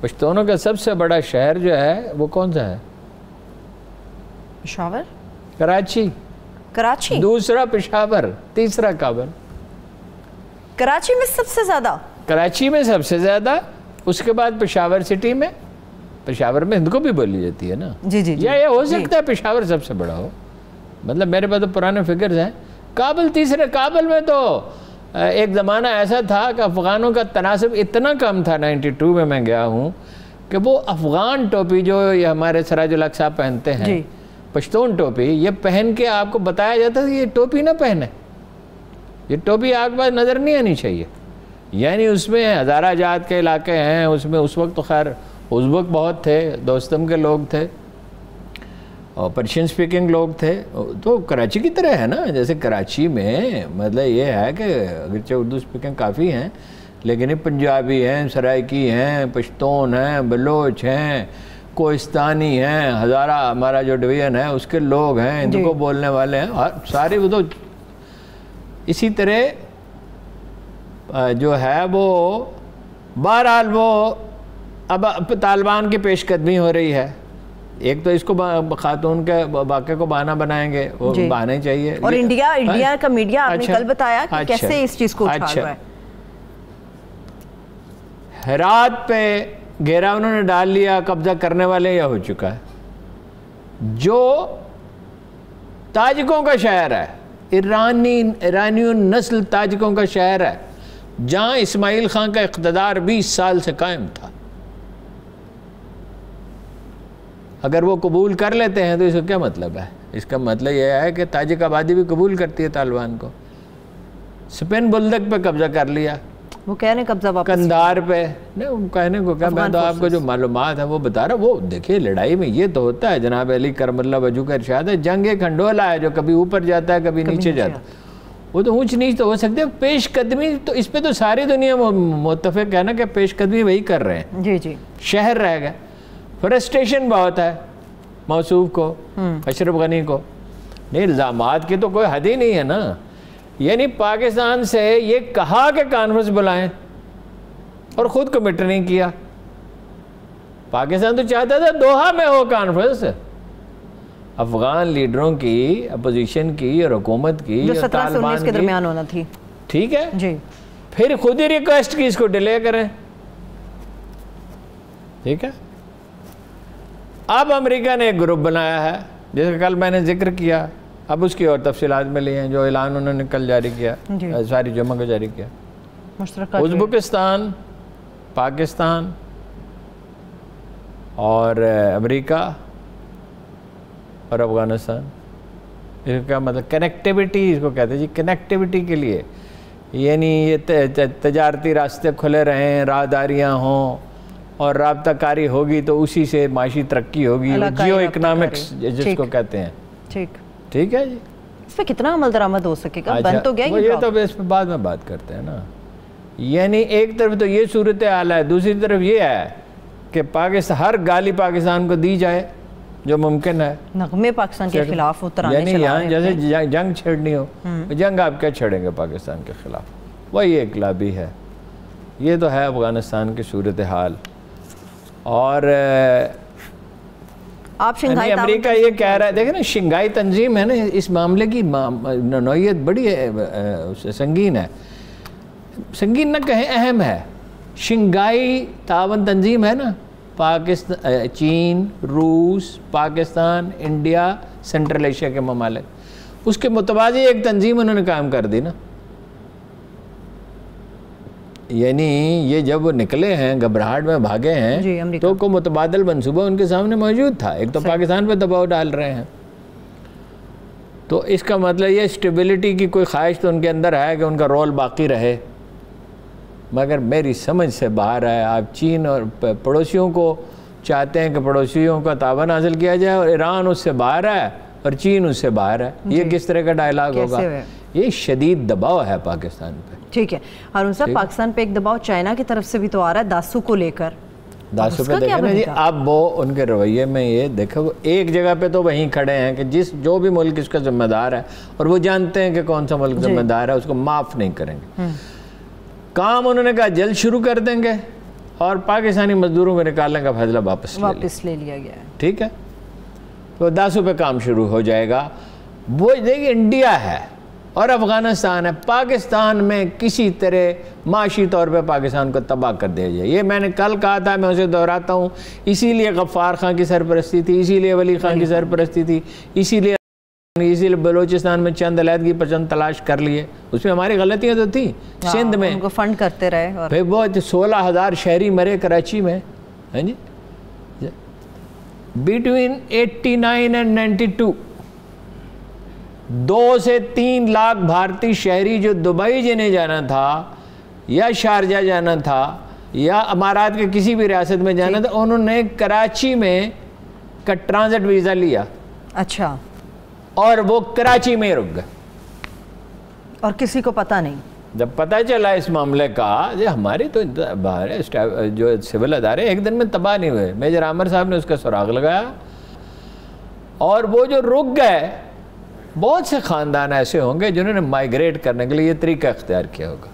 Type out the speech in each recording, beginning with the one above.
پشتونوں کا سب سے بڑا شہر جو ہے وہ کون سا ہے؟ پشاور، کراچی، کراچی دوسرا پشاور، تیسرا کابل۔ کراچی میں سب سے زیادہ؟ کراچی میں سب سے زیادہ، اس کے بعد پشاور سٹی میں، پشاور میں ہند کو بھی بولی جاتی ہے نا جی جی یا یہ ہو سکتا ہے پشاور سب سے بڑا ہو، مطلب میرے پاس تو پرانے فگرز ہیں۔ کابل تیسرے، کابل میں تو ایک زمانہ ایسا تھا کہ افغانوں کا تناسب اتنا کم تھا، 92 میں گیا ہوں، کہ وہ افغان ٹوپی جو یہ ہمارے سراج الحق صاحب پہنتے ہیں، پشتون ٹوپی، یہ پہن کے آپ کو بتایا جاتا ہے یہ ٹوپی نہ پہنے، یہ ٹوپی آپ کے پاس نظر نہیں آنی چاہیے۔ یعنی اس میں ہزارہ جات کے علاقے ہیں، اس میں اس وقت تو خیر ازبک بہت تھے، دوستم کے لوگ تھے اور پرشین سپیکنگ لوگ تھے، تو کراچی کی طرح ہے نا، جیسے کراچی میں مطلب یہ ہے کہ اگرچہ اردو سپیکنگ کافی ہیں لیکن یہ پنجابی ہیں، سرائکی ہیں، پشتون ہیں، بلوچ ہیں، کوہستانی ہیں، ہزارہ ہمارا جو ڈویژن ہے اس کے لوگ ہیں، ہندو کو بولنے والے ہیں، سارے وہ تو اسی طرح جو ہے وہ بہرحال وہ اب طالبان کی پیش قدمی ہو رہی ہے۔ ایک تو اس کو خاتون کے واقعے کو بہانہ بنائیں گے، وہ بہانا ہی چاہیے۔ اور انڈیا کا میڈیا آپ نے کل بتایا کہ کیسے اس چیز کو اچھال رہا ہے۔ ہرات پہ گھیرا انہوں نے ڈال لیا، قبضہ کرنے والے یہ ہو چکا ہے۔ جو تاجکوں کا شہر ہے، ایرانی نسل تاجکوں کا شہر ہے، جہاں اسماعیل خان کا اقتدار 20 سال سے قائم تھا، اگر وہ قبول کر لیتے ہیں تو اس کا کیا مطلب ہے؟ اس کا مطلب یہ ہے کہ تاجک آبادی بھی قبول کرتی ہے طالبان کو۔ سپین بلدک پہ قبضہ کر لیا، وہ کہہ رہے ہیں قبضہ واپس، کندھار پہ نہیں، کہنے کو کیا، میں تو آپ کو جو معلومات ہے وہ بتا رہا ہوں۔ وہ دیکھیے لڑائی میں یہ تو ہوتا ہے، جناب علی کرم اللہ وجہ کا ارشاد ہے، جنگ ایک کھنڈولا ہے جو کبھی اوپر جاتا ہے کبھی نیچے جاتا ہے، وہ تو اونچ نیچ تو ہو سکتے ہیں، پیش قدمی تو اس پہ تو ساری دنیا متفق ہے نا کہ پیش قدمی وہی کر رہے ہیں۔ جی جی، شہر رہ گئے، فرسٹریشن بہت ہے موصوف کو، اشرف غنی کو، نہیں الزامات کی تو کوئی حد ہی نہیں ہے نا۔ یعنی پاکستان سے یہ کہا کہ کانفرنس بلائیں اور خود کمٹ نہیں کیا۔ پاکستان تو چاہتا تھا دوحہ میں ہو کانفرنس، افغان لیڈروں کی، اپوزیشن کی اور حکومت کی، جو 17 سے 19 کے درمیان ہونا تھی، ٹھیک ہے جی، پھر خود ہی ریکویسٹ کی اس کو ڈیلے کریں، ٹھیک ہے۔ اب امریکہ نے ایک گروپ بنایا ہے جیسے کل میں نے ذکر کیا، اب اس کی اور تفصیلات ملی ہیں، جو اعلان انہوں نے کل جاری کیا، ساری جمعہ کو جاری کیا۔ ازبکستان، پاکستان اور امریکہ اور افغانستان، اس کا کیا مطلب کنیکٹیوٹی اس کو کہتے ہیں جی، کنیکٹیوٹی کے لیے، یعنی یہ تجارتی راستے کھلے رہیں، راہداریاں ہوں اور رابطہ کاری ہوگی تو اسی سے معاشی ترقی ہوگی، جیو اکنامکس جس کو کہتے ہیں، ٹھیک ہے جی۔ اس پہ کتنا عمل درآمد ہو سکے گا؟ بن تو گیا یہ تو اس پہ بعد میں بات کرتے ہیں نا۔ یعنی ایک طرف تو یہ صورتحال ہے، دوسری طرف یہ ہے کہ پاکستان ہر گالی پاکستان کو دی جائے جو ممکن ہے، نغمے پاکستان کے خلاف اترانے یعنی یہاں جیسے جنگ چھیڑنی ہو، جنگ آپ کیا چھیڑیں گے پاکستان کے خلاف، وہی ایک لابی ہے۔ یہ تو ہے افغانستان کی صورتحال۔ اور امریکہ یہ کہہ رہا ہے، دیکھیں نا شنگھائی تنظیم ہے نا، اس معاملے کی نوعیت بڑی سنگین ہے، سنگین نہ کہیں اہم ہے۔ شنگھائی تعاون تنظیم ہے نا، پاکستان، چین، روس، پاکستان، انڈیا، سینٹرل ایشیا کے ممالک، اس کے متوازی ایک تنظیم انہوں نے قائم کر دی نا۔ یعنی یہ جب وہ نکلے ہیں، گھبراہٹ میں بھاگے ہیں، تو کو متبادل منصوبہ ان کے سامنے موجود تھا، ایک تو پاکستان پہ دباؤ ڈال رہے ہیں، تو اس کا مطلب یہ اسٹیبلٹی کی کوئی خواہش تو ان کے اندر ہے کہ ان کا رول باقی رہے، مگر میری سمجھ سے باہر ہے۔ آپ چین اور پڑوسیوں کو چاہتے ہیں کہ پڑوسیوں کا تعاون حاصل کیا جائے، اور ایران اس سے باہر ہے اور چین اس سے باہر ہے، یہ کس طرح کا ڈائلاگ ہوگا؟ یہ شدید دباؤ ہے پاکستان پہ۔ ٹھیک ہے ہارون صاحب، پاکستان پہ ایک دباؤ چائنا کی طرف سے بھی تو آ رہا ہے داسو کو لے کر، داسو پہ دیکھیں نا جی، اب وہ ان کے رویے میں یہ دیکھو، ایک جگہ پہ تو وہیں کھڑے ہیں کہ جو بھی ملک اس کا ذمہ دار ہے اور وہ جانتے ہیں کہ کون سا ملک ذمہ دار ہے، اس کو معاف نہیں کریں گے۔ کام انہوں نے کہا جلد شروع کر دیں گے، اور پاکستانی مزدوروں کو نکالنے کا فیصلہ واپس لے لیا گیا ہے. ٹھیک ہے, تو داسو پہ کام شروع ہو جائے گا. وہ دیکھیں انڈیا ہے اور افغانستان ہے, پاکستان میں کسی طرح معاشی طور پہ پاکستان کو تباہ کر دیا جائے. یہ میں نے کل کہا تھا, میں اسے دہراتا ہوں, اسی لیے غفار خان کی سرپرستی تھی, اسی لیے ولی خان کی سرپرستی تھی, اسی لیے بلوچستان میں چند علیحدگی پسند تلاش کر لیے. اس میں ہماری غلطیاں تو تھیں, سندھ میں ان کو فنڈ کرتے رہے. پھر وہ 16,000 شہری مرے کراچی میں. ہاں جی, بٹوین 89 and 92 2 سے 3 لاکھ بھارتی شہری جو دبئی جانے جانا تھا یا شارجہ جانا تھا یا امارات کے کسی بھی ریاست میں جانا تھا, انہوں نے کراچی میں کا ٹرانزٹ ویزا لیا. اچھا, اور وہ کراچی میں رک گئے اور کسی کو پتہ نہیں. جب پتہ چلا اس معاملے کا, ہماری تو جو سول ادارے ایک دن میں تباہ نہیں ہوئے. میجر عامر صاحب نے اس کا سراغ لگایا, اور وہ جو رک گئے, بہت سے خاندان ایسے ہوں گے جنہوں نے مائیگریٹ کرنے کے لیے یہ طریقہ اختیار کیا ہوگا,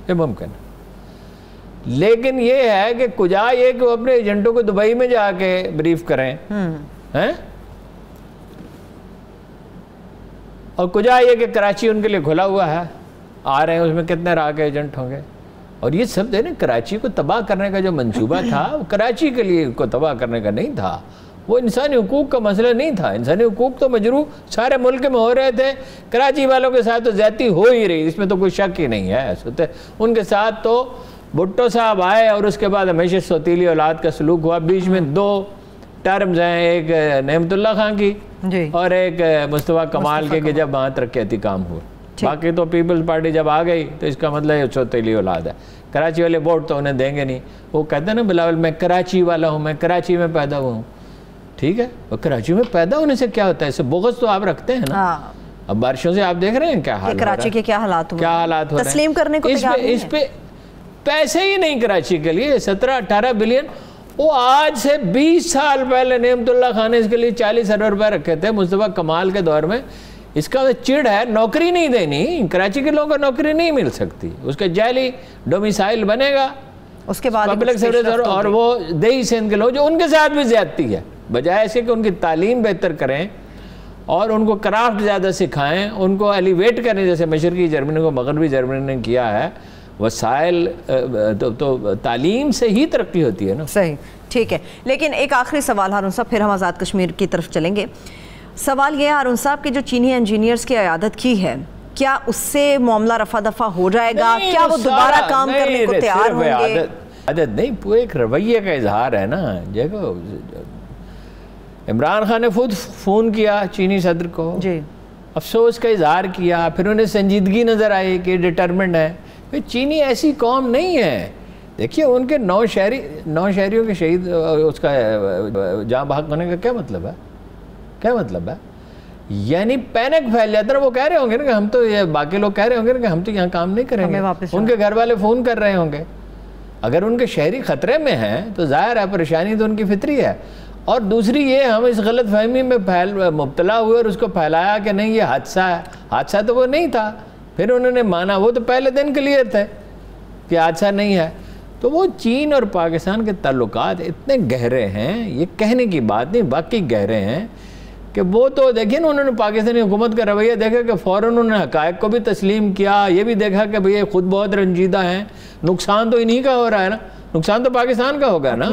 یہ ممکن ہے. لیکن یہ ہے کہ کجا یہ کہ وہ اپنے ایجنٹوں کو دبئی میں جا کے بریف کریں, اور کجا یہ کہ کراچی ان کے لیے کھلا ہوا ہے, آ رہے ہیں, اس میں کتنے راہ کے ایجنٹ ہوں گے. اور یہ سب دیکھیں, کراچی کو تباہ کرنے کا جو منصوبہ تھا وہ کراچی کے لیے کو تباہ کرنے کا نہیں تھا, وہ انسانی حقوق کا مسئلہ نہیں تھا. انسانی حقوق تو مجروح سارے ملک میں ہو رہے تھے, کراچی والوں کے ساتھ تو زیادتی ہو ہی رہی, اس میں تو کوئی شک ہی نہیں ہے. ان کے ساتھ تو بھٹو صاحب آئے اور اس کے بعد ہمیشہ سوتیلی اولاد کا سلوک ہوا. بیچ میں 2 ٹرمز ہیں, ایک نعمت اللہ خان کی اور ایک مصطفیٰ کمال کے, کہ جب وہاں ترقیاتی کام ہوا. باقی تو پیپلز پارٹی جب آ گئی تو اس کا مطلب یہ سوتیلی اولاد ہے. کراچی والے ووٹ تو انہیں دیں گے نہیں. وہ کہتے ہیں نا بلاول, میں کراچی والا ہوں, میں کراچی میں پیدا ہوا ہوں. ٹھیک ہے, اور کراچی میں پیدا ہونے سے کیا ہوتا ہے, اس سے بغض تو آپ رکھتے ہیں نا. اب بارشوں سے آپ دیکھ رہے ہیں کیا حال, کراچی کے کیا حالات ہو رہے ہیں, تسلیم کرنے کو تیار نہیں ہے. اس پہ پیسے ہی نہیں کراچی کے لیے. 17-18 بلین, وہ آج سے 20 سال پہلے نعمت اللہ خان نے اس کے لیے 40 ارب روپے رکھے تھے مصطفیٰ کمال کے دور میں. اس کا چڑ ہے, نوکری نہیں دینی, کراچی کے لوگوں کو نوکری نہیں مل سکتی, اس کے جعلی ڈومیسائل بنے گا, اس کے بعد پبلک سروس, اور وہ دیہی سندھ کے لوگ جو ان کے ساتھ بھی زیادتی ہے, بجائے ایسے کہ ان کی تعلیم بہتر کریں اور ان کو کرافٹ زیادہ سکھائیں, ان کو ایلیویٹ کریں, جیسے مشرقی جرمنی کو مغربی جرمنی نے کیا ہے. وسائل تو تعلیم سے ہی ترقی ہوتی ہے نا. صحیح, ٹھیک ہے. لیکن ایک آخری سوال ہارون صاحب, پھر ہم آزاد کشمیر کی طرف چلیں گے. سوال یہ ہے ہارون صاحب کہ جو چینی انجینئرز کی عیادت کی ہے, کیا اس سے معاملہ رفع دفع ہو جائے گا؟ کیا وہ دوبارہ کام کرنے کو تیار ہوں گے؟ عادت نہیں, پورے ایک رویے کا اظہار ہے نا. دیکھو, عمران خان نے خود فون کیا چینی صدر کو, افسوس کا اظہار کیا, پھر انہیں سنجیدگی نظر آئی کہ ڈٹرمنٹ ہے. چینی ایسی قوم نہیں ہے. دیکھیے, ان کے 9 شہریوں کے شہید, اس کا جاں بحق ہونے کا کیا مطلب ہے, کیا مطلب ہے؟ یعنی پینک پھیل جاتا ہے. وہ کہہ رہے ہوں گے نا کہ ہم تو, یہ باقی لوگ کہہ رہے ہوں گے کہ ہم تو یہاں کام نہیں کریں گے, ان کے گھر والے فون کر رہے ہوں گے. اگر ان کے شہری خطرے میں ہیں تو ظاہر ہے پریشانی تو ان کی فطری ہے. اور دوسری یہ, ہم اس غلط فہمی میں مبتلا ہوئے اور اس کو پھیلایا کہ نہیں یہ حادثہ ہے. حادثہ تو وہ نہیں تھا. پھر انہوں نے مانا, وہ تو پہلے دن کلیئر تھے کہ حادثہ نہیں ہے. تو وہ چین اور پاکستان کے تعلقات اتنے گہرے ہیں, یہ کہنے کی بات نہیں, باقی گہرے ہیں کہ وہ تو دیکھیں نا, انہوں نے پاکستانی حکومت کا رویہ دیکھا کہ فوراً انہوں نے حقائق کو بھی تسلیم کیا. یہ بھی دیکھا کہ بھئی خود بہت رنجیدہ ہیں, نقصان تو انہی کا ہو رہا ہے نا, نقصان تو پاکستان کا ہوگا نا.